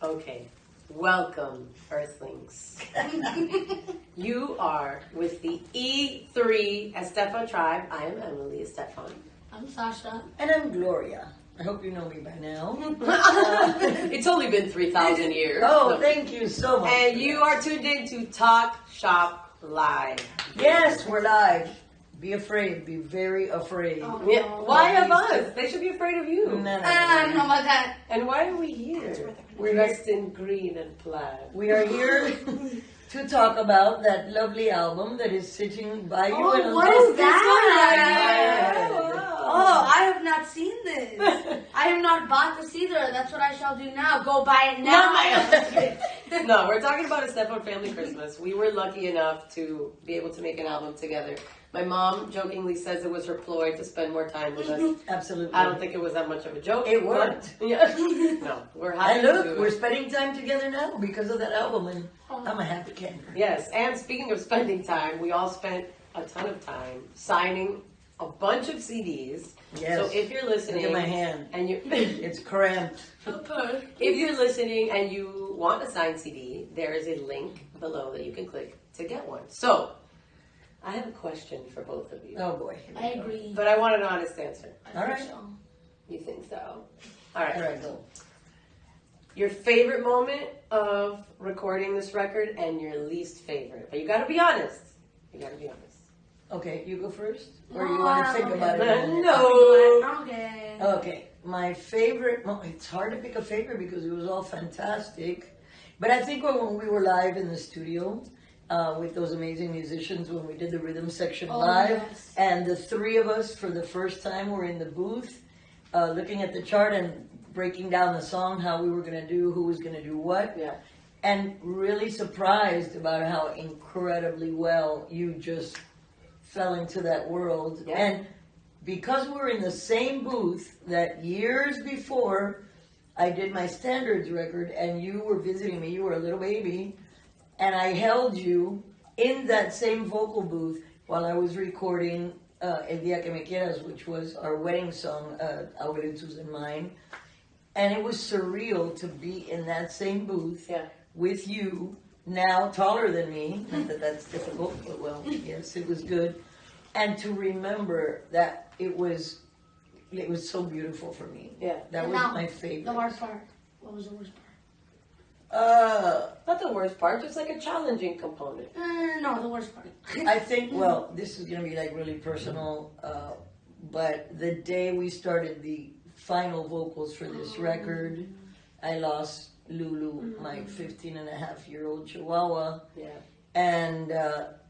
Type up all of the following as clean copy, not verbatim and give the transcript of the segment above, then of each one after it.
Okay, welcome, Earthlings. You are with the E3 Estefan tribe. I am Emily Estefan. I'm Sasha. And I'm Gloria. I hope you know me by now. It's only been 3,000 years. Oh, thank you so much. And you are tuned in to Talk Shop Live. Yes, we're live. Be afraid. Be very afraid. Oh, Yeah. no. Why of us? They should be afraid of you. I don't know about that. And why are we here? We're dressed in green and plaid. We are here to talk about that lovely album that is sitting by you. Oh, and what on is that? Yeah. Oh, I have not seen this. I have not bought the CD. That's what I shall do now. Go buy it now. No, we're talking about Estefan Family Christmas. We were lucky enough to be able to make an album together. My mom jokingly says it was her ploy to spend more time with us. Absolutely. I don't think it was that much of a joke. It worked. Yeah. No, we're happy And to look, do we're it. spending time together now because of that album, and I'm a happy camper. Yes, and speaking of spending time, we all spent a ton of time signing a bunch of CDs. Yes. So if you're listening, Look at my hand. and you, It's cramped. if you're listening and you want a signed CD, there is a link below that you can click to get one. So, I have a question for both of you. Oh boy. I agree. But I want an honest answer. I All think right. so. You think so? All right. All right, go. Your favorite moment of recording this record and your least favorite. But you gotta be honest. You gotta be honest. Okay, you go first? Or you want to think okay. about it? No. Okay. Okay, my favorite, it's hard to pick a favorite because it was all fantastic. But I think when we were live in the studio with those amazing musicians, when we did the rhythm section live, yes. and the three of us for the first time were in the booth looking at the chart and breaking down the song, how we were going to do, who was going to do what. Yeah. And really surprised about how incredibly well you just fell into that world. Yeah. And because we're in the same booth that years before I did my standards record and you were visiting me, you were a little baby, and I held you in that same vocal booth while I was recording El Día Que Me Quieras, which was our wedding song, Abuelitos and mine. And it was surreal to be in that same booth Yeah. with you, now taller than me. Not that that's difficult, but well, yes, it was good. And to remember that it was so beautiful for me. Yeah. That And was now, my favorite. The worst part. What was the worst part? Not the worst part, just like a challenging component. No, the worst part. I think, well, this is going to be like really personal, but the day we started the final vocals for this record, I lost Lulu, my 15-and-a-half-year-old Chihuahua, Yeah. and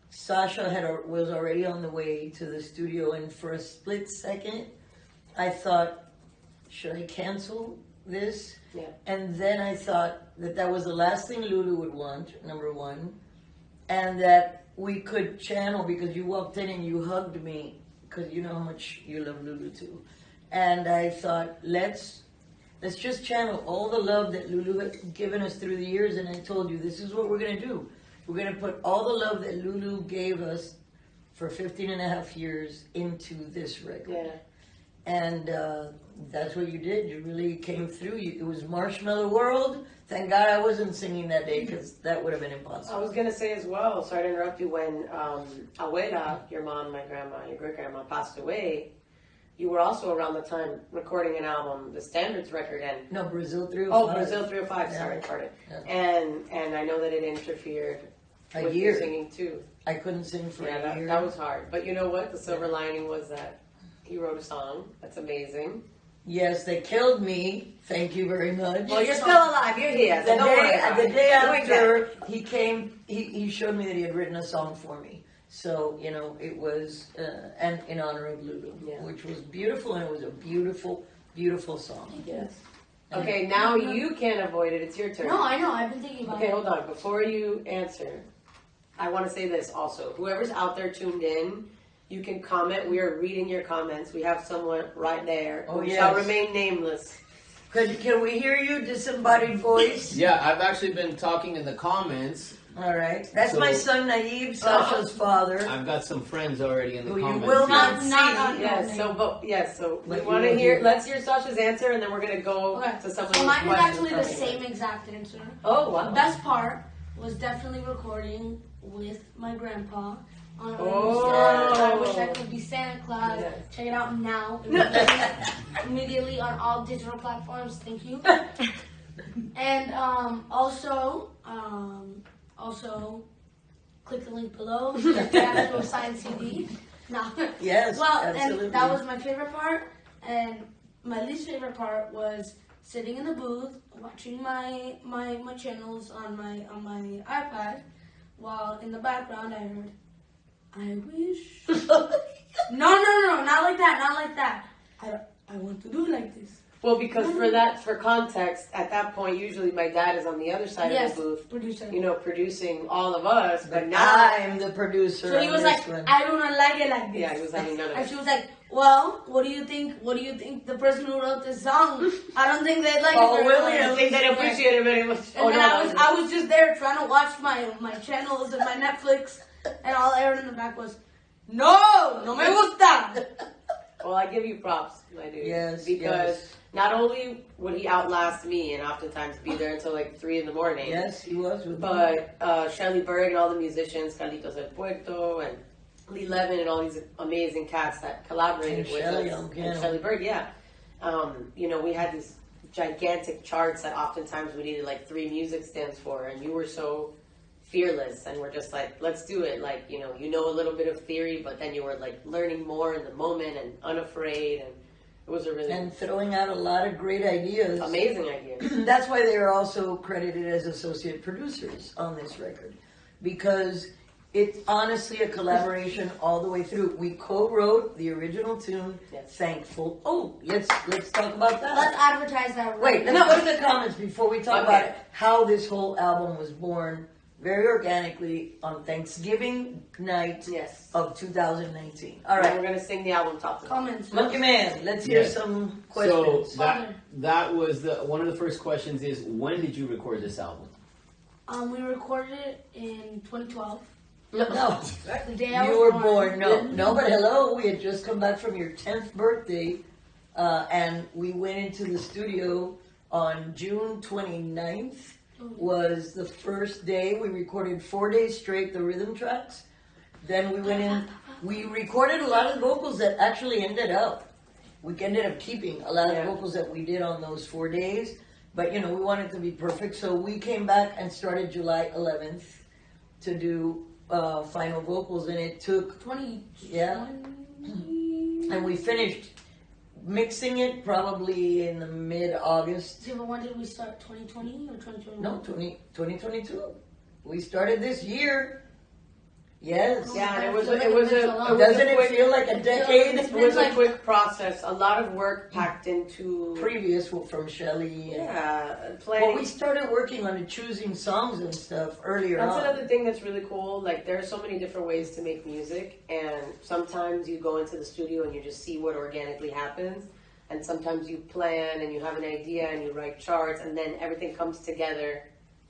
Sasha was already on the way to the studio, and for a split second, I thought, should I cancel this? Yeah. And then I thought that was the last thing Lulu would want, number one, and that we could channel, because you walked in and you hugged me, because you know how much you love Lulu too. And I thought, let's just channel all the love that Lulu had given us through the years, and I told you, this is what we're going to do. We're going to put all the love that Lulu gave us for 15-and-a-half years into this record. Yeah. And that's what you did. You really came through. It was Marshmallow World. Thank God I wasn't singing that day, because that would have been I impossible. was gonna say as well, sorry to interrupt you, when Abuela, your mom, my grandma, your great grandma passed away, you were also around the time recording an album, the Standards record, and No, Brazil 305. oh, Brazil 305, Yeah. sorry, pardon. Yeah. And I know that it interfered A with year. your singing too. I couldn't sing for Yeah, a year. that was hard. But you know what? The silver lining was that he wrote a song. That's amazing. Yes, they killed me. Thank you very much. Well, you're still alive. You're here. So The don't worry about day it. Doing after he came, he showed me that he had written a song for me. So, you know, it was and in honor of Lulu, Yeah. which was beautiful, and it was a beautiful, beautiful song. Yes. Okay, now you can't avoid it. It's your turn. No, I know. I've been thinking about Okay, it. hold on. Before you answer, I want to say this also. Whoever's out there tuned in, you can comment. We are reading your comments. We have someone right there Oh, who yes. shall remain nameless. Can we hear you, disembodied voice? Yeah, I've actually been talking in the comments All right. That's So- my son, Naib, Sasha's father. I've got some friends already in the Who you comments. will here. not Not Yes, so we But want you to will hear. hear. Let's hear Sasha's answer, and then we're gonna go Okay. to some of So the mine is questions. actually the Okay. same exact answer. Oh wow! The best part was definitely recording with my grandpa. On I wish I could be Santa Claus. Yes. Check it out now. Immediately on all digital platforms. Thank you. And also, click the link below. Get the actual signed CD. No. Yes, Well, absolutely. and that was my favorite part. And my least favorite part was sitting in the booth watching my channels on my iPad, while in the background I heard, "I wish." No, not like that. I want to do like this. Well, because for context, at that point, usually my dad is on the other side of the booth, producer. Producing all of us. But now, I'm the producer. So he on was this like, one. "I do not like it like this." Yeah, he was having none of And it. she was like, "Well, what do you think? What do you think the person who wrote this song? I don't think they'd like Paul it." very Williams. much." I think they appreciate it very much. And then I was just there trying to watch my channels and my Netflix, and all I heard in the back was, "No me gusta." Well, I give you props, my dude. Yes, Because yes. not only would he outlast me and oftentimes be there until like 3 in the morning. Yes, he was with me. But Shelly Berg and all the musicians, Carlitos El Puerto and Lee Levin and all these amazing cats that collaborated And with Shelly us. on piano. And Shelly Berg, yeah. We had these gigantic charts that oftentimes we needed like 3 music stems for, and you were so fearless and we're just like, let's do it. Like, you know a little bit of theory, but then you were like learning more in the moment and unafraid, and it was a really and throwing out a lot of great ideas. amazing idea. That's why they are also credited as associate producers on this record, because it's honestly a collaboration all the way through. We co-wrote the original tune, Yes. Thankful. Oh, let's talk about that. Let's advertise that. Wait, let's go to the comments before we talk Okay. about how this whole album was born very organically on Thanksgiving night Yes. of 2019. All All right, we're right, gonna sing the album top to bottom. Comments. Monkey Man, let's hear Yeah. some So questions. that was one of the first questions is, when did you record this album? We recorded it in 2012. No, The day I you was were born. No, but hello, we had just come back from your 10th birthday, and we went into the studio on June 29th. Was the first day. We recorded 4 days straight the rhythm tracks. Then we went in. We recorded a lot of vocals that actually ended up. We ended up keeping a lot of Yeah. vocals that we did on those 4 days. But we wanted to be perfect, so we came back and started July 11th to do final vocals, and it took 20. Yeah. and we finished mixing it probably in the mid-August. Yeah, but when did we start? 2020 or 2021? No, 2022. We started this year. Yes. Yeah, and it was Doesn't Doesn't it feel like a decade? It was a quick process. A lot of work packed into Previous from Shelley. playing. Well, we started working on choosing songs and stuff earlier That's on. another thing that's really cool. Like, there are so many different ways to make music, and sometimes you go into the studio and you just see what organically happens, and sometimes you plan and you have an idea and you write charts, and then everything comes together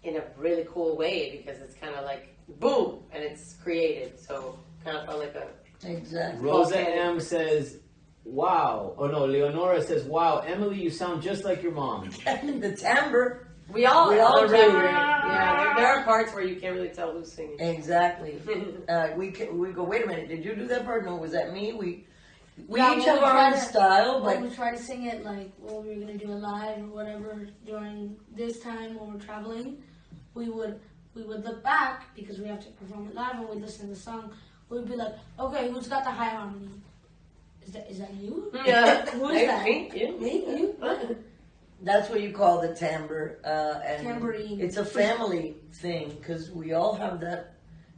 in a really cool way because it's kind of like boom, and it's created. So kind of felt like a Exactly. Rosa Okay. M says, wow. Oh no, Leonora says, wow, Emily, you sound just like your mom. The timbre. we all do. Yeah, there are parts where you can't really tell who's singing. Exactly. We go. Wait a minute. Did you do that part? No, was that me? We Yeah, each when have we our try own to- style, but When we try to sing it like when we were gonna do it live or whatever during this time when we're traveling, we would look back because we have to perform it live and we listen to the song. We'd be like, okay, who's got the high harmony? Is that you? Yeah, Who is that? Me? You? Me? You? that's what you call the timbre. And Tambourine. it's a family thing because we all have that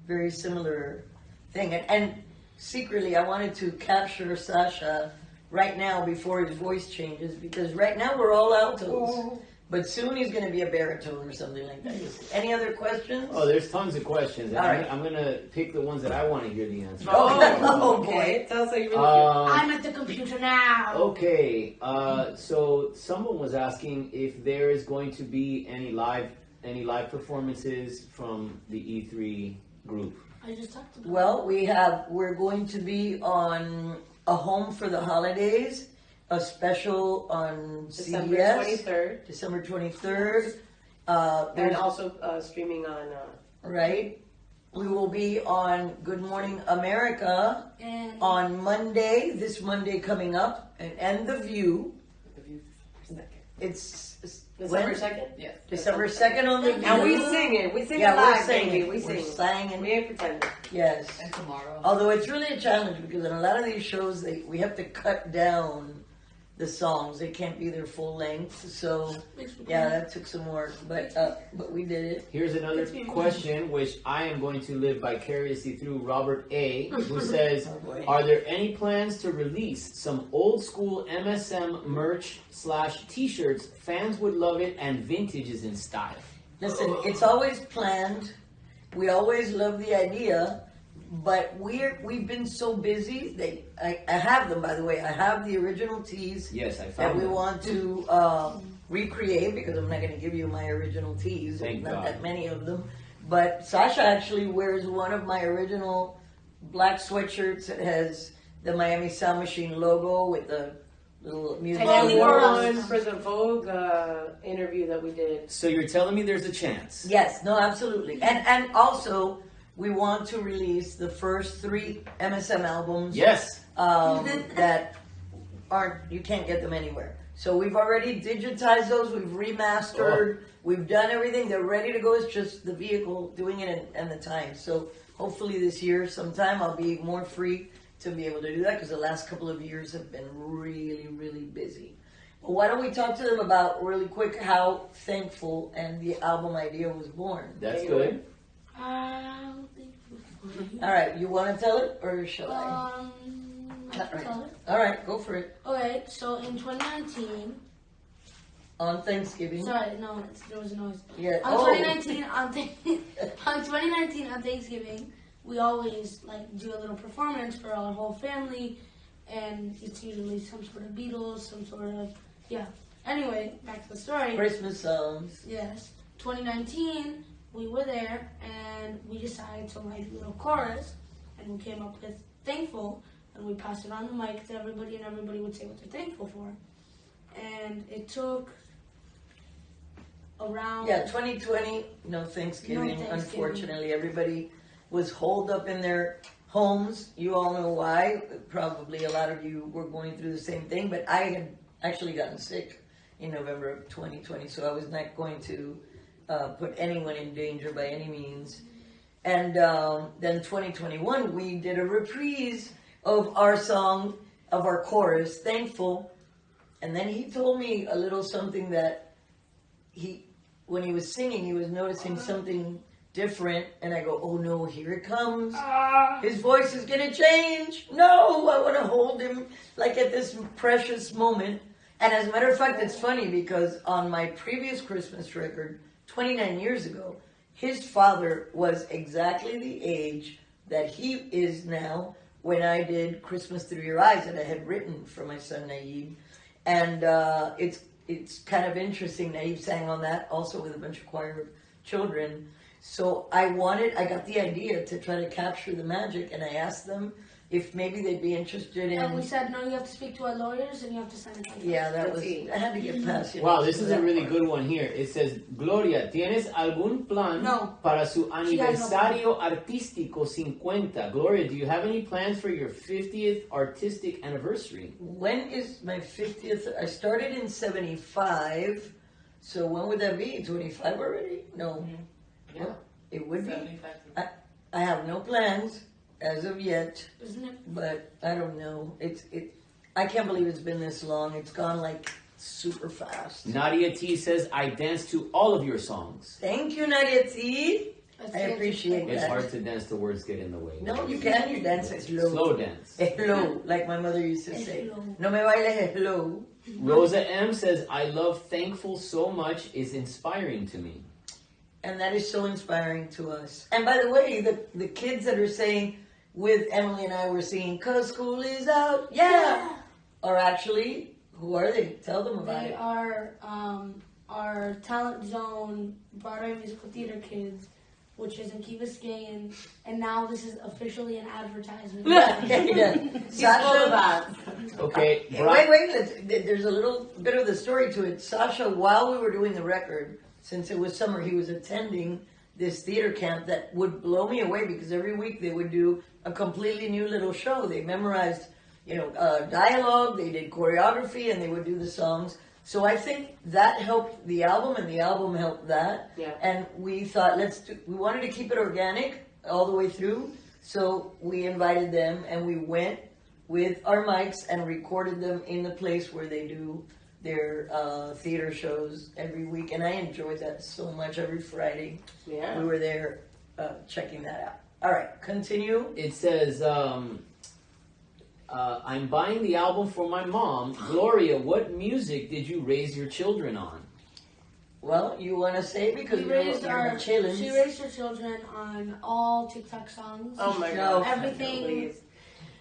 very similar thing. And secretly, I wanted to capture Sasha right now before his voice changes because right now we're all altos. But soon he's going to be a baritone or something like that. Any other questions? Oh, there's tons of questions. And All right. I'm gonna pick the ones that I want to hear the answer. Oh, Okay. boy. Tell us how you really feel. I'm at the computer now. Okay, so someone was asking if there is going to be any live any live performances from the E3 group? I just talked about. Well, we're going to be on A Home for the Holidays, a special on December CBS, 23rd. December 23rd. And There's also streaming on. right. We will be on Good Morning America And on Monday, this Monday coming up, and The View. It's December when? 2nd? Yes. December 2nd on The View. And we sing it. We sing Yeah, it we're live, singing. baby. We We're sing. singing. We ain't pretending. Yes. And tomorrow. Although it's really a challenge because in a lot of these shows, we have to cut down the songs. They can't be their full length. So yeah, that took some work, but we did it. Here's another question, which I am going to live vicariously through Robert A., who says, Oh, boy. are there any plans to release some old school MSM merch / t-shirts? Fans would love it and vintage is in style. Listen, it's always planned. We always love the idea, but we've been so busy. I have them, by the way. I have the original tees Yes, I that found we them. want to recreate because I'm not going to give you my original tees. Thank There's not God. that many of them. But Sasha actually wears one of my original black sweatshirts that has the Miami Sound Machine logo with the little music. And then Only wore for us. one for the Vogue interview that we did. So you're telling me there's a chance? Yes, no, absolutely. And also, we want to release the first 3 MSM albums Yes. that you can't get them anywhere. So we've already digitized those, we've remastered, we've done everything, they're ready to go. It's just the vehicle doing it and the time. So hopefully this year sometime I'll be more free to be able to do that because the last couple of years have been really, really busy. Well, why don't we talk to them about really quick how Thankful and the album idea was born? That's good. All right, you want to tell it or shall I? I Not can right. tell it. All right, go for it. Okay, so in 2019, On Thanksgiving. sorry, no, there was a noise. Yeah. On Oh. 2019, on 2019 on Thanksgiving, we always do a little performance for our whole family, and it's usually some sort of Beatles, some sort of Anyway, back to the story. Christmas songs. Yes, 2019, we were there, and we decided to write a little chorus, and we came up with Thankful, and we passed it on the mic to everybody, and everybody would say what they're thankful for. And it took around... Yeah, 2020, no Thanksgiving. No Thanksgiving. Unfortunately, everybody was holed up in their homes. You all know why. Probably a lot of you were going through the same thing, but I had actually gotten sick in November of 2020, so I was not going to put anyone in danger by any means. And then 2021, we did a reprise of our song, of our chorus, Thankful. And then he told me a little something that when he was singing, he was noticing something different. And I go, oh no, here it comes. His voice is going to change. No, I want to hold him like at this precious moment. And as a matter of fact, it's funny because on my previous Christmas record, 29 years ago, his father was exactly the age that he is now when I did Christmas Through Your Eyes that I had written for my son Naeem. And it's kind of interesting. Naeem sang on that also with a bunch of choir of children. So I got the idea to try to capture the magic, and I asked them if maybe they'd be interested in... And we said, no, you have to speak to our lawyers, and you have to sign it. Yeah, that was... I had to get past it. Wow, this is a really good one here. It says, Gloria, ¿tienes algún plan No. para su She has no plan. aniversario artístico 50? Gloria, do you have any plans for your 50th artistic anniversary? When is my 50th? I started in 75. So when would that be? 25 already? No. Yeah. It would be. 75. I have no plans as of yet, Isn't it? but I don't know. I can't believe it's been this long. It's gone like super fast. Nadia T says, I dance to all of your songs. Thank you, Nadia T. That's I the appreciate It's that. hard to dance, the words get in the way. No, you can. You dance slow. Slow dance. Slow, like my mother used to say. Slow. No me bailes slow. Rosa M says, I love Thankful so much, is inspiring to me. And that is so inspiring to us. And by the way, the kids that are saying, with Emily and I, we're singing, 'cause school is out, yeah, are actually, who are they? Tell them about They it. are our talent zone, Broadway musical theater kids, which is in Key Biscayne, and now this is officially an advertisement. Sasha, Okay, wait. There's a little bit of the story to it. Sasha, while we were doing the record, since it was summer, he was attending this theater camp that would blow me away because every week they would do a completely new little show. They memorized, dialogue, they did choreography, and they would do the songs. So I think that helped the album, and the album helped that. Yeah. And we thought, we wanted to keep it organic all the way through. So we invited them, and we went with our mics and recorded them in the place where they do their theater shows every week. And I enjoyed that so much. Every Friday, Yeah. we were there checking that out. All right, continue. it says, I'm buying the album for my mom. Gloria, what music did you raise your children on? Well, you want to say because She you're raised children. she raised her children on all TikTok songs. Oh my No. God. Everything. Please.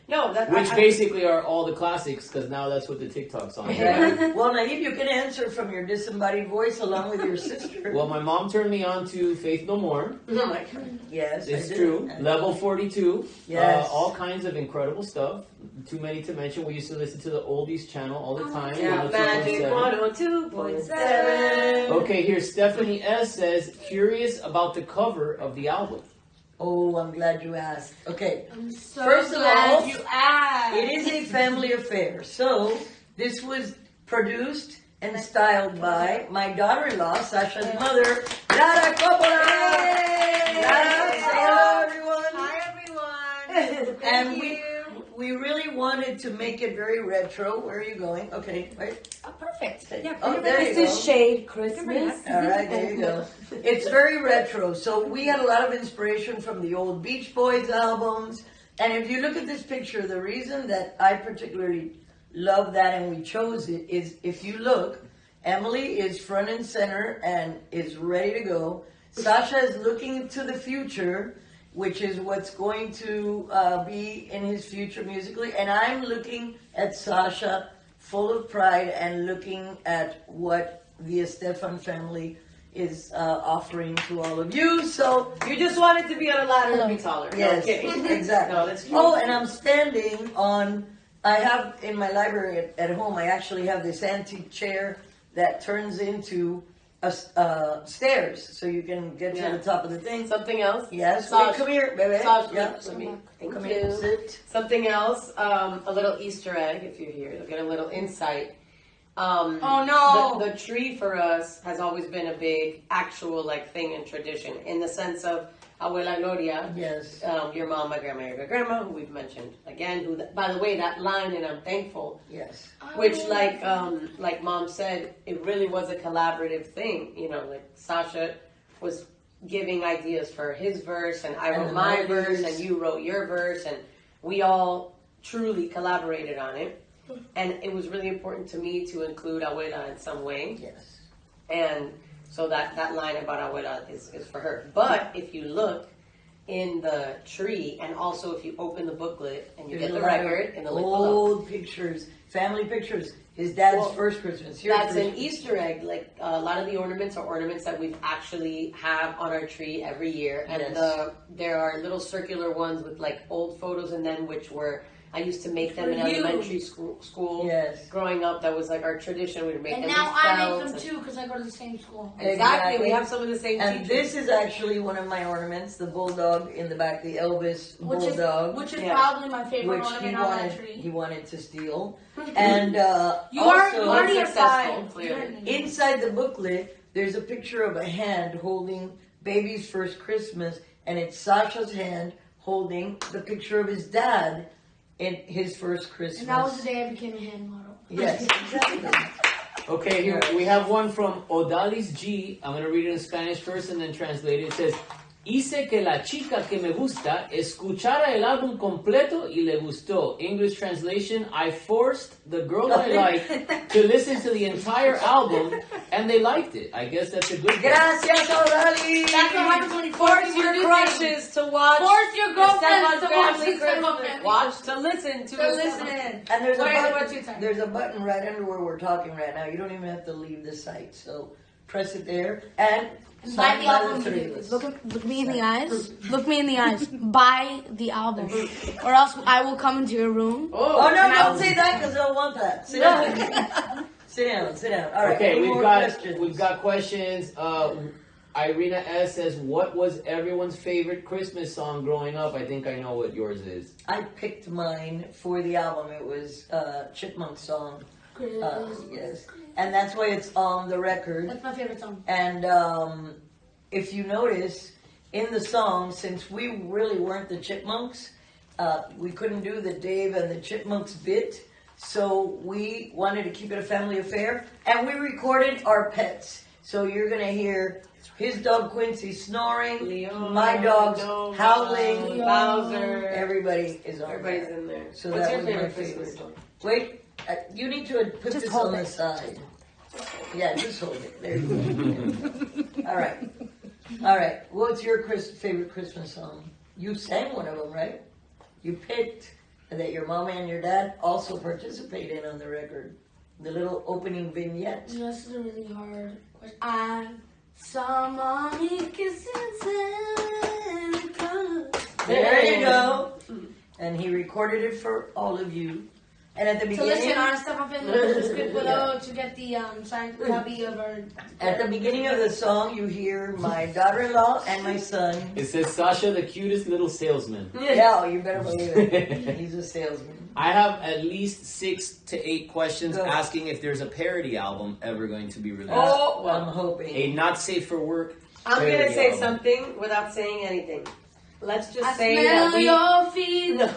No, that Which basically are all the classics, because now that's what the TikTok songs are. Yeah. Well, Naib, you can answer from your disembodied voice along with your sister. Well, my mom turned me on to Faith No More. Oh my God. Yes, It's I did. true. Level 42. Yes. All kinds of incredible stuff. Too many to mention. We used to listen to the oldies channel all the time. Yeah, 102.7. Magic 102.7. Okay, here Stephanie S. says, curious about the cover of the album. Oh, I'm glad you asked. Okay, I'm so First of glad all, you asked. it is a family affair. So, this was produced and styled by my daughter-in-law, Sasha's mother, Estefan-Coppola. Say hello, everyone. Hi everyone. And we really wanted to make it very retro. Where are you going? Okay, right. Oh, perfect. Oh, there you This go. is Shade Christmas. All right, there you go. It's very retro. So we had a lot of inspiration from the old Beach Boys albums. And if you look at this picture, the reason that I particularly love that and we chose it is if you look, Emily is front and center and is ready to go. Sasha is looking to the future, which is what's going to be in his future musically. And I'm looking at Sasha full of pride and looking at what the Estefan family is offering to all of you. So, You just wanted to be on a ladder to be taller. yes, No, I'm kidding. exactly. No, that's cute. Oh, and I'm standing on, I have in my library at home, I actually have this antique chair that turns into stairs, so you can get to Yeah. the top of the thing. Something else? Yes, Sasha. wait, come here, baby. Sasha, Yeah. let me, thank Come you. here, sit. Something else, a little Easter egg, if you're here, you'll get a little insight. Oh, no. The tree for us has always been a big actual thing and tradition in the sense of Abuela Gloria, Yes. your mom, my grandma, your grandma, who we've mentioned again. Who, by the way, that line and I'm thankful, Yes. which like Mom said, it really was a collaborative thing. Sasha was giving ideas for his verse, and I And wrote the my melodies. verse, and you wrote your verse, and we all truly collaborated on it. And it was really important to me to include Abuela in some way. Yes. And so that line about Abuela is for her. But if you look in the tree, and also if you open the booklet and you There's get a the lot of record in the link below, old pictures, family pictures. His dad's Well, first Christmas. Your that's an Christmas. Easter egg. Like a lot of the ornaments are ornaments that we actually have on our tree every year. And Yes. there are little circular ones with old photos in them, which were, I used to make them in For you. elementary school. Yes. Growing up, that was our tradition. We'd make And them now with I felt make them and- too because I go to the same school. Exactly. We have some of the same And teachers. this is actually one of my ornaments, the bulldog in the back, the Elvis Which bulldog, is Yeah. probably my favorite which ornament on that he tree. wanted to steal. And You also, already are successful, fine. clearly. inside the booklet, there's a picture of a hand holding baby's first Christmas, and it's Sasha's hand holding the picture of his dad in his first Christmas. And that was the day I became a hand model. Yes, exactly. Okay, here we have one from Odalis G. I'm going to read it in Spanish first and then translate it. It says, hice que la chica que me gusta escuchara el álbum completo y le gustó. English translation, I forced the girl that I like to listen to the entire album and they liked it. I guess that's a good thing. Gracias, Odali. That's what happens when you Force your crushes to watch. Force your girlfriends Estefan to watch Family Estefan Christmas. Family Watch to listen to So Estefan. listen in. And there's What a are button. you talking? There's a button right under where we're talking right now. You don't even have to leave the site. So press it there, and Buy signed the by album. the three of us. Look me in the eyes. Look me in the eyes. Buy the album, or else I will come into your room. Oh no! Don't say that because they'll want that. Sit down. Sit down. Sit down. All right. Okay, any we've more got questions? we've got questions. Irina S says, "What was everyone's favorite Christmas song growing up?" I think I know what yours is. I picked mine for the album. It was Chipmunk song. Yes, and that's why it's on the record. That's my favorite song. And if you notice in the song, since we really weren't the Chipmunks, we couldn't do the Dave and the Chipmunks bit. So we wanted to keep it a family affair, and we recorded our pets. So you're gonna hear his dog Quincy snoring, Leon, my dogs Nova, howling, Bowser. Everybody is on Everybody's there. in there. So What's that your was my favorite Christmas favorite. song? Wait, you need to put Just this hold on it. the side. Yeah, just hold it. There you go. All right. All right. What's your favorite Christmas song? You sang one of them, right? You picked that your mom and your dad also participate in on the record. The little opening vignette. You know, this is a really hard question. I saw mommy kissing Santa Claus. There you go. And he recorded it for all of you. And at the So beginning, listen, ahora estamos viendo el script below to get the signed copy of our. at the beginning of the song, you hear my daughter-in-law and my son. It says Sasha, the cutest little salesman. Yeah, you better believe it. He's a salesman. I have at least 6 to 8 questions Go. asking if there's a parody album ever going to be released. Oh, I'm well, hoping. A not safe for work. I'm parody gonna say album. something without saying anything. Let's just I say smell that we. your feet. No,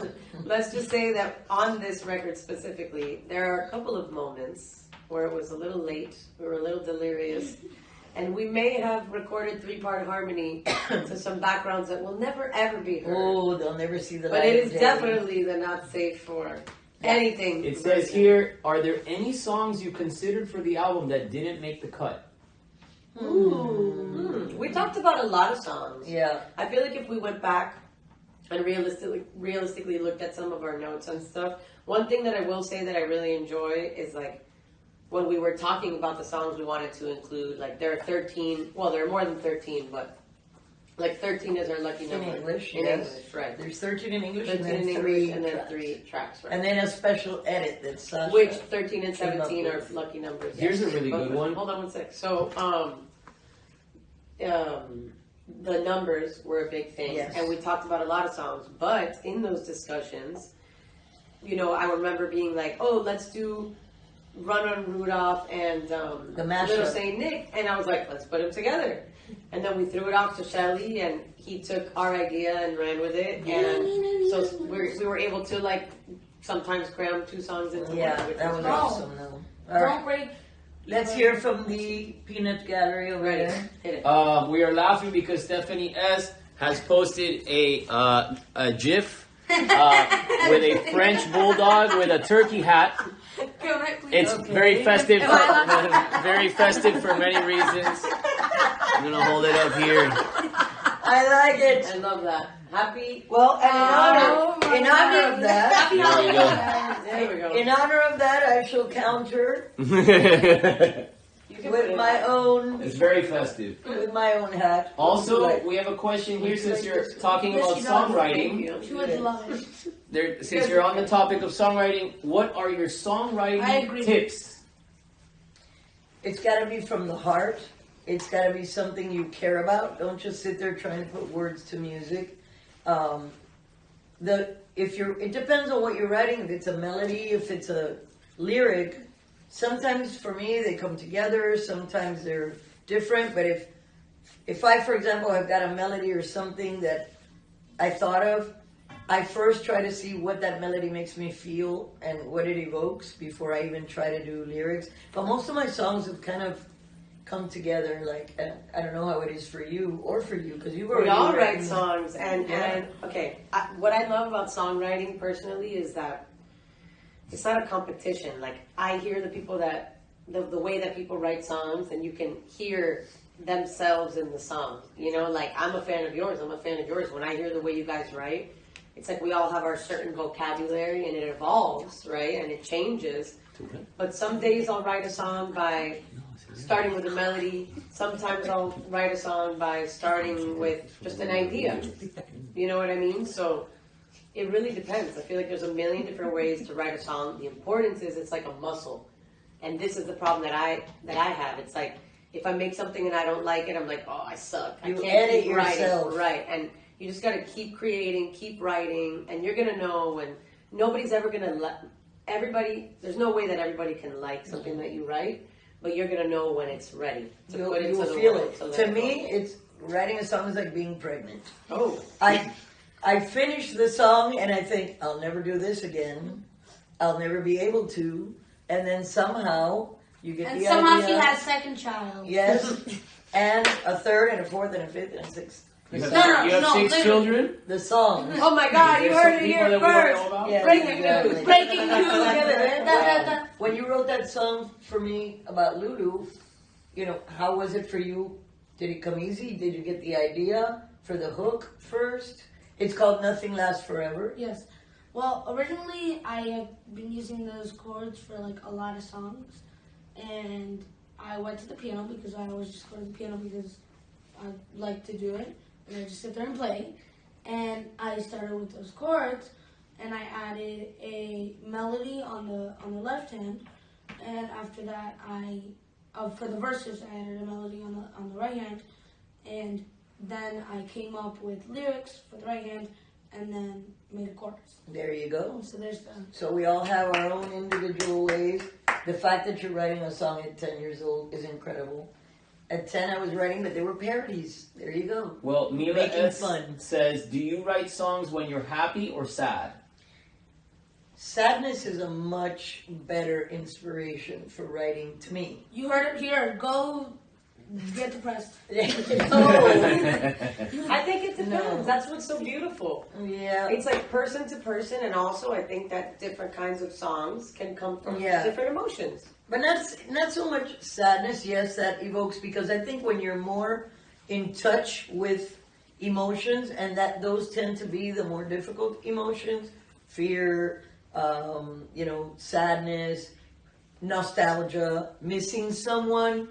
let's just say that on this record specifically, there are a couple of moments where it was a little late, we were a little delirious, and we may have recorded 3-part harmony to some backgrounds that will never ever be heard. Oh, they'll never see the But light it of is day. definitely the not safe for anything. It says version. here, are there any songs you considered for the album that didn't make the cut? We talked about a lot of songs. Yeah. I feel like if we went back and realistically looked at some of our notes and stuff, one thing that I will say that I really enjoy is like when we were talking about the songs we wanted to include, like there are 13, well there are more than 13, but like 13 is our lucky In number. English, In yes. English, right. There's 13 in English 13 and then in three English and then tracks. 3 tracks, right. And then a special edit that Sasha. Which 13 and came up 17 are with. lucky numbers. Here's a really But good one. Hold on one sec. So, the numbers were a big thing, Yes. and we talked about a lot of songs. But in those discussions, you know, I remember being like, "Oh, let's do Run on Rudolph and The mashup. Little Saint Nick," and I was like, "Let's put them together." And then we threw it off to Shelly, and he took our idea and ran with it. And so we were able to like sometimes cram 2 songs into Yeah, one, which that was great. awesome though. All Don't right. break. Let's hear from the peanut gallery over Ready? there. Hit it. We are laughing because Stephanie S. has posted a GIF with a French bulldog with a turkey hat. Can I please? It's very festive. Very festive for many reasons. I'm gonna hold it up here. I like it. I love that. Happy. Well, and Oh, in honor of that, There we go. There we go. in honor of that, I shall counter You can put with it my own It's very festive. hat. Also, we have a question here since you're talking about Yes, you does. songwriting. She would love it. Since you're on the topic of songwriting, what are your I songwriting agree. tips? It's got to be from the heart. It's got to be something you care about. Don't just sit there trying to put words to music. It depends on what you're writing. If it's a melody, if it's a lyric, sometimes for me they come together. Sometimes they're different. But if I, for example, have got a melody or something that I thought of, I first try to see what that melody makes me feel and what it evokes before I even try to do lyrics. But most of my songs have kind of come together. Like I don't know how it is for you or for you because you've already We all written- write songs, and okay. What I love about songwriting personally is that it's not a competition. Like I hear the people that the way that people write songs, and you can hear themselves in the song. You know, like I'm a fan of yours. I'm a fan of yours. When I hear the way you guys write, it's like we all have our certain vocabulary, and it evolves, right? And it changes. But some days I'll write a song by starting with a melody, Sometimes I'll write a song by starting with just an idea. You know what I mean? So it really depends. I feel like there's a million different ways to write a song. The importance is it's like a muscle. And this is the problem that I have. It's like if I make something and I don't like it, I'm like, oh, I suck. I can't edit keep writing. yourself. Right. And you just got to keep creating, keep writing, and you're going to know when nobody's ever going to there's no way that everybody can like something that you write, but you're going to know when it's ready to put into the feel world. it. To me, it's writing a song is like being pregnant. Oh. I finish the song and I think, I'll never do this again. I'll never be able to. And then somehow you get And the somehow idea. she had a second child. Yes. And a third and a fourth and a fifth and a sixth. You have, No, you have no, 6 literally. children? The song. Oh my God, you heard it People here that we don't first. know about? Yes, Breaking exactly. news. Breaking news. Wow. When you wrote that song for me about Lulu, how was it for you? Did it come easy? Did you get the idea for the hook first? It's called Nothing Lasts Forever. Yes. Well, originally I have been using those chords for like a lot of songs, and I went to the piano because I always just go to the piano because I like to do it, and I just sit there and play. And I started with those chords, and I added a melody on the left hand, and after that for the verses I added a melody on the right hand, and then I came up with lyrics for the right hand, and then made a chorus. There you go. So there's the. So we all have our own individual ways. The fact that you're writing a song at 10 years old is incredible. At 10 I was writing, but they were parodies. There you go. Well, Mila Making S. fun. says, do you write songs when you're happy or sad? Sadness is a much better inspiration for writing to me. You heard it here. Go get depressed. I think it depends. No. That's what's so beautiful. Yeah. It's like person to person, and also I think that different kinds of songs can come from Yeah. different emotions. But not so much sadness, yes, that evokes, because I think when you're more in touch with emotions, and that those tend to be the more difficult emotions, fear, sadness, nostalgia, missing someone,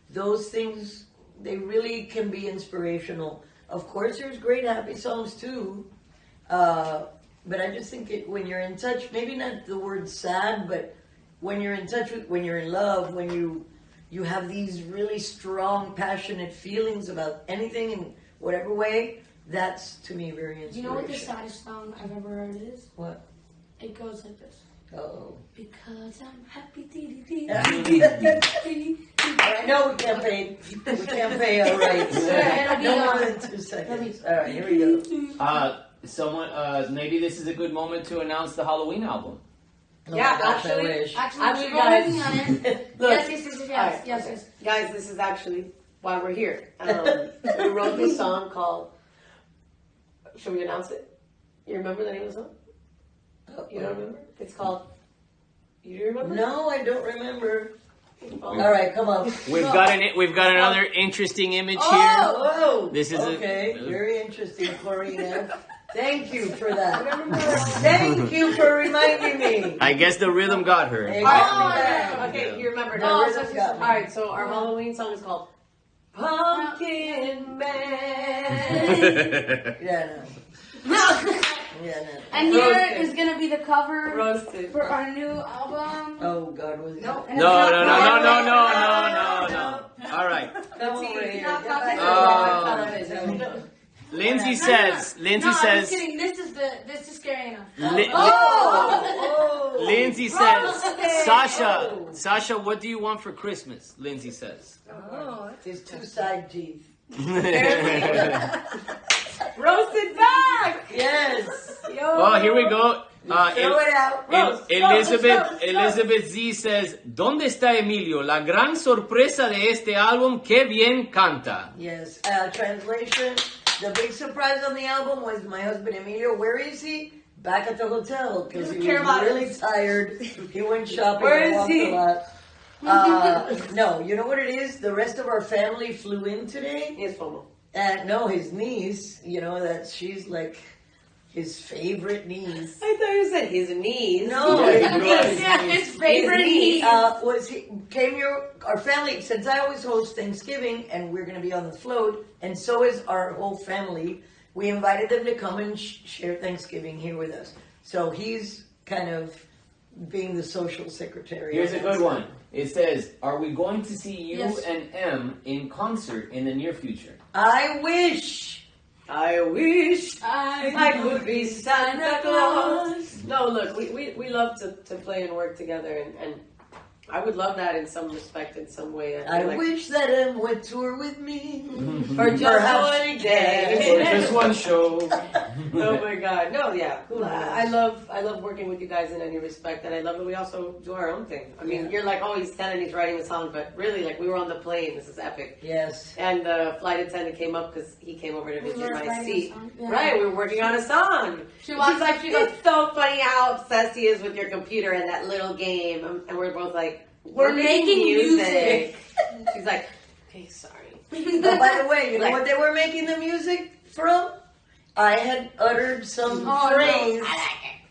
those things, they really can be inspirational. Of course, there's great happy songs too, but I just think when you're in touch, maybe not the word sad, but when you're in touch with, when you're in love, when you have these really strong, passionate feelings about anything in whatever way, that's to me very inspirational. Do you know what the saddest song I've ever heard is? What? It goes like this. Uh-oh. Because I'm happy. I know we can't pay our rights. It'll be No more on. than 2 seconds. All right, here we go. Maybe this is a good moment to announce the Halloween album. Oh Yeah, my gosh, I actually- wish. Actually, we're guys. working on it. Look, Yes. alright, okay. Guys, this is actually why we're here. We wrote this song called. Should we announce it? You remember the name of the song? You don't remember? It's called. You remember? No, I don't remember. Oh. All right, come on. We've got another interesting image here. Oh, This is okay. Very interesting, Gloria. Thank you for that. Thank you for reminding me. I guess the rhythm got her. Exactly. Okay, you remember. No, Now. rhythm's got me. Alright, so our Halloween song is called Pumpkin Man. Yeah, no. Yeah, no. And here Roasted. is gonna be the cover Roasted. for our new album. Oh God, was it? No. And No. it's not- All right. Come over here. not Get back copyrighted. to the- Lindsay No, says. no, I'm just says. kidding. This is scary enough. Oh! Lindsay says. Sasha, what do you want for Christmas? Lindsay says. His 2 side teeth. Roasted back! Yes. Yo. Oh, here we go. Throw it out. Elizabeth Z says, ¿Dónde está Emilio? La gran sorpresa de este álbum, qué bien canta. Yes. Translation. The big surprise on the album was my husband Emilio. Where is he? Back at the hotel because he Care was about really us. tired. He went shopping. Where and is walked he? a lot. No, you know what it is? The rest of our family flew in today. Yes, Fomo. And no, his niece, that she's like his favorite niece. I thought you said his knees. No, Yeah, his favorite niece. came here. Our family, since I always host Thanksgiving, and we're going to be on the float, and so is our whole family. We invited them to come and share Thanksgiving here with us. So he's kind of being the social secretary. Here's a good one. It says, "Are we going to see you Yes. and M in concert in the near future?" I wish. I wish I could be Santa Claus. No, look, we love to play and work together, and I would love that in some respect, in some way. I feel like wish that M would tour with me. for just Perhaps one Or day. just one show. Oh my God, no, yeah, I love working with you guys in any respect, and I love that we also do our own thing. I mean, you're like, oh, he's 10 and he's writing a song, but really, like, we were on the plane. This is epic. Yes. And the flight attendant came up because he came over to We visit were my writing a seat. song, yeah. Right, we were working on a song. She walks She's up, like, she goes, it's so funny how obsessed he is with your computer and that little game. And we're both like, We're making music. She's like, okay, sorry. But by the way, you know Like- what they were making the music from? I had uttered some Oh, phrase.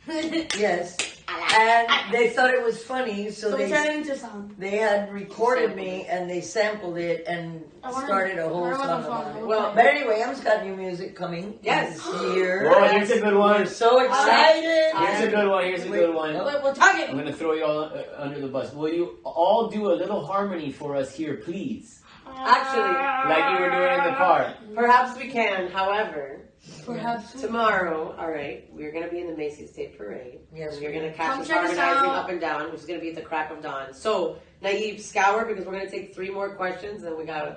no. Yes. And they thought it was funny, so So we they turned it into song. they had recorded me and they sampled it and I wanna- started a whole I wanna song follow. about it. Well, But anyway, Em's got new music coming Yes. this year. Whoa, here's a good one. We're so excited. Here's a good one. Here's a good one. We'll talk it. I'm gonna throw you all under the bus. Will you all do a little harmony for us here, please? Actually, Like you were doing in the car. perhaps we can. However, Perhaps tomorrow, all right, we're going to be in the Macy's Day Parade. Yes, And you're going to Come catch us check us harmonizing out. up and down, which is going to be at the crack of dawn. So, Naive, scour, because we're going to take 3 more questions, and we got to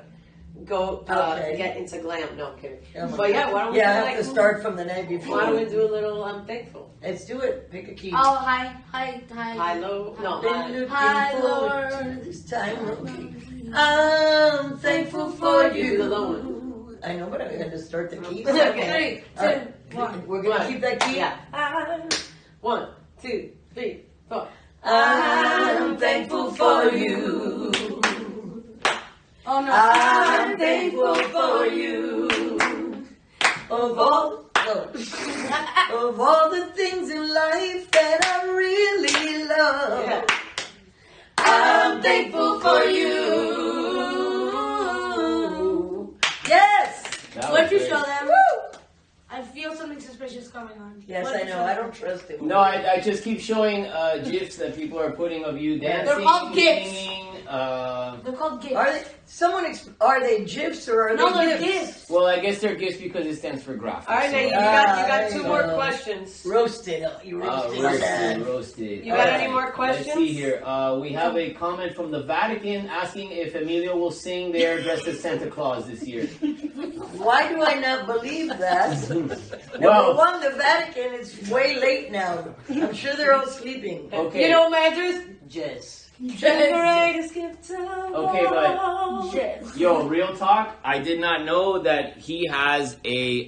go Okay. get into glam. No, I'm kidding. Oh my But yeah, God. why don't we Yeah, I do have like, to start from the night before. why don't we do a little I'm thankful? Let's do it. Pick a key. Oh, hi. High, low, no, Been high. looking Hi, forward Lord. to this time. Okay. I'm thankful for Do the low you. I know, but I had to start the keys. Okay. 3, 2, All right. 1. We're gonna One. keep that key. Yeah. 1, 2, 3, 4. I'm thankful for you. Oh no. I'm thankful for you. Of all the things in life that I really love. Yeah. I'm thankful for you. Yes. That What was you great. show them? I feel something suspicious coming on. Yes, What'd I you know. show I them? don't trust it. No, I just keep showing gifs that people are putting of you dancing, They're called gifs. singing. They're called gifts. Are they? Are they gifs or are No, they they're gifts? gifts. Well, I guess they're gifts because it stands for graphics. All right, so- Naive, you got there 2 you more go. questions. Roasted. You roasted. roasted, that. roasted. You got All any right. more questions? Let's see here. We have a comment from the Vatican asking if Emilio will sing there dressed as Santa Claus this year. Why do I not believe that? Number Well, one, the Vatican is way late now. I'm sure they're all sleeping. okay. You know my address? Jess. Greatest gift of Okay, but- all. Yes. Yo, real talk. I did not know that he has a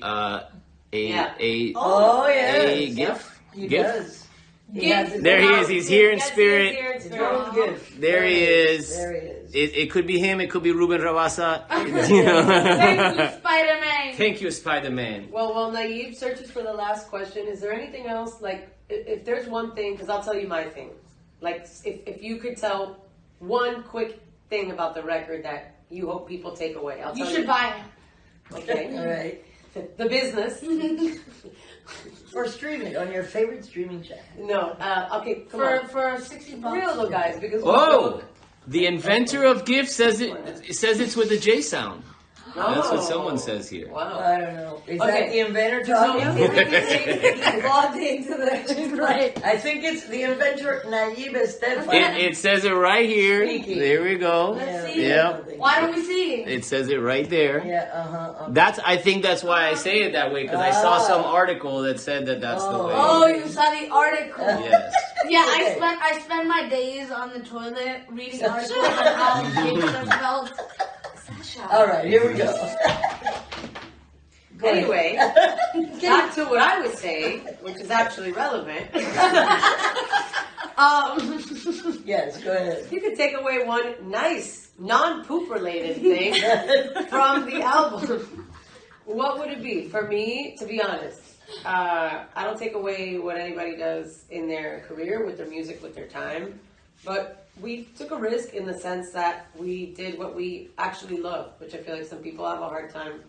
Yeah. Oh, yes. a gift. He Gift? does. He Gift. has his There he own- is. He's here in Yes, spirit. he's here in His spirit. own gift. There he is. There he is. It could be him. It could be Ruben Rabasa. Thank you, Spider-Man. Thank you, Spider-Man. Well, while Naive searches for the last question, is there anything else, like, if there's one thing, because I'll tell you my thing. Like, if you could tell one quick thing about the record that you hope people take away, I'll You tell should buy it. Okay. All right. The business. Or stream it on your favorite streaming channel. No. Okay, come on. For $60. Real though, guys, because Oh, the inventor of gifts says it says it's with a J sound. That's what someone says here. Wow. I don't know. Is Okay. that the inventor So, talking? he logged into the Right. I think it's the inventor, Naive Estefan. It says it right here. Speaking. There we go. Let's see. Yeah. Why don't we see it? It says it right there. Yeah, uh-huh. I think that's why I say it that way, because I saw some article that said that that's the way. Oh, you saw the article. Yes. Yeah, Okay. I spend my days on the toilet reading articles on how gifts are spelled. Sasha. All right, here we go. Go ahead. Anyway, back to what I was saying, which is actually relevant. Yes, go ahead. You could take away one nice, non-poop related thing from the album. What would it be? For me, to be honest, I don't take away what anybody does in their career, with their music, with their time. But we took a risk in the sense that we did what we actually love, which I feel like some people have a hard time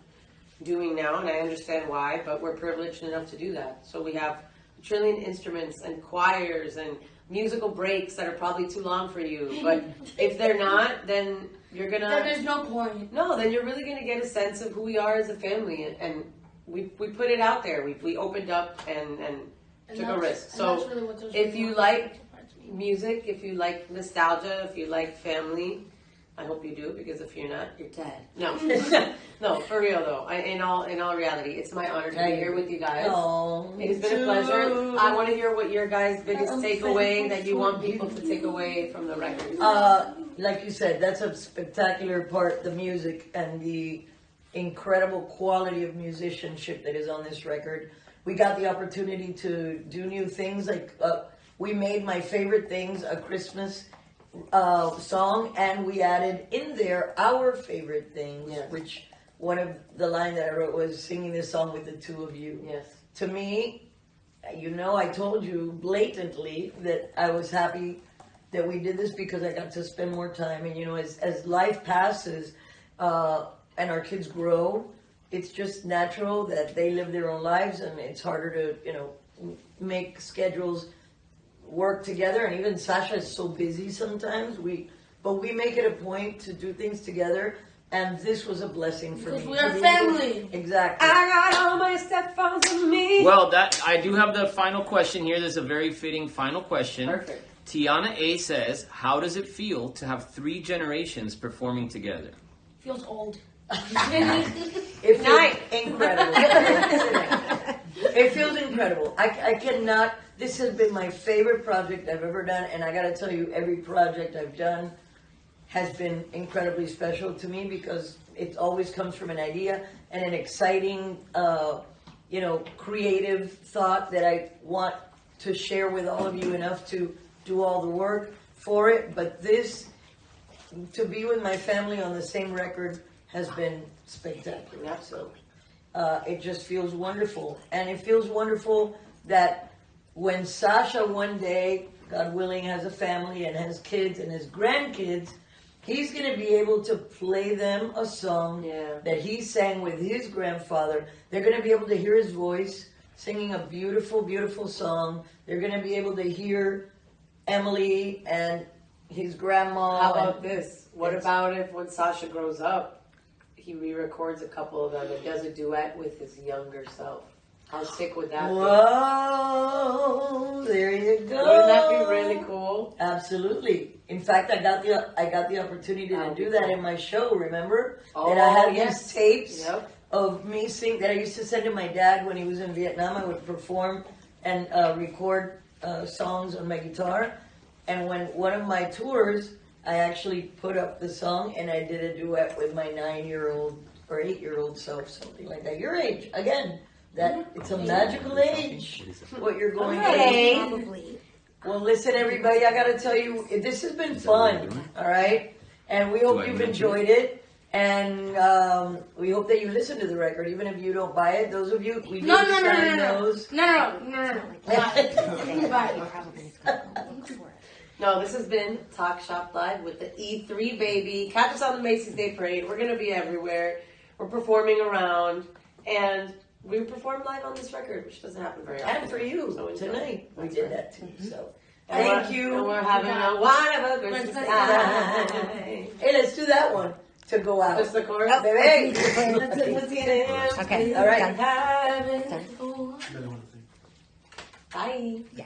doing now, and I understand why, but we're privileged enough to do that. So we have a trillion instruments and choirs and musical breaks that are probably too long for you. But if they're not, then you're gonna... Then there's no point. No, then you're really gonna get a sense of who we are as a family, and we put it out there. We opened up and took a risk. So really what if you like music, if you like nostalgia, if you like family, I hope you do, because if you're not, you're dead. No, no, for real though. In all reality, it's my honor to be here with you guys. Oh, It has been a pleasure. I want to hear what your guys' biggest takeaway that you want people to take away from the record. Like you said, that's a spectacular part, the music and the incredible quality of musicianship that is on this record. We got the opportunity to do new things, like we made My Favorite Things a Christmas song, and we added in there Our Favorite Things, Yes. which one of the lines that I wrote was singing this song with the two of you. Yes. To me, you know, I told you blatantly that I was happy that we did this because I got to spend more time. And, you know, as life passes and our kids grow, it's just natural that they live their own lives, and it's harder to, you know, make schedules work together. And even Sasha is so busy sometimes. But we make it a point to do things together. And this was a blessing for Because me. we are family. Exactly. I got all my Estefans in me. Well, I do have the final question here. There's a very fitting final question. Perfect. Tiana A says, how does it feel to have 3 generations performing together? Feels old. It feels incredible. It feels incredible. I cannot. This has been my favorite project I've ever done, and I got to tell you, every project I've done has been incredibly special to me because it always comes from an idea and an exciting, creative thought that I want to share with all of you enough to do all the work for it. But this, to be with my family on the same record, has been spectacular. So it just feels wonderful. And it feels wonderful that when Sasha one day, God willing, has a family and has kids and has grandkids, he's going to be able to play them a song that he sang with his grandfather. They're going to be able to hear his voice singing a beautiful, beautiful song. They're going to be able to hear Emily and his grandma. How about this? What about if when Sasha grows up, he re-records a couple of them and does a duet with his younger self? How sick would that be? Whoa, there you go. Wouldn't that be really cool? Absolutely. In fact, I got the opportunity to do that in my show. Remember that I had these tapes of me sing that I used to send to my dad when he was in Vietnam. I would perform and record songs on my guitar. And when one of my tours, I actually put up the song and I did a duet with my 9-year-old or 8-year-old self, something like that. Your age, again. That it's a magical age, what you're going through. Probably. Well, listen, everybody, I got to tell you, this has been fun, all right? And we hope you've enjoyed it. And we hope that you listen to the record, even if you don't buy it. Those of you, we No. No, this has been Talk Shop Live with the E3 baby. Catch us on the Macy's Day Parade. We're going to be everywhere. We're performing around. And we performed live on this record, which doesn't happen very often. And for you, So tonight, we did that too. So, And thank you. And we're having a wonderful Christmas time. Hey, let's do that one to go out. Just the chorus? Baby. Let's get in. Okay. All right. Have it. Bye. Yeah.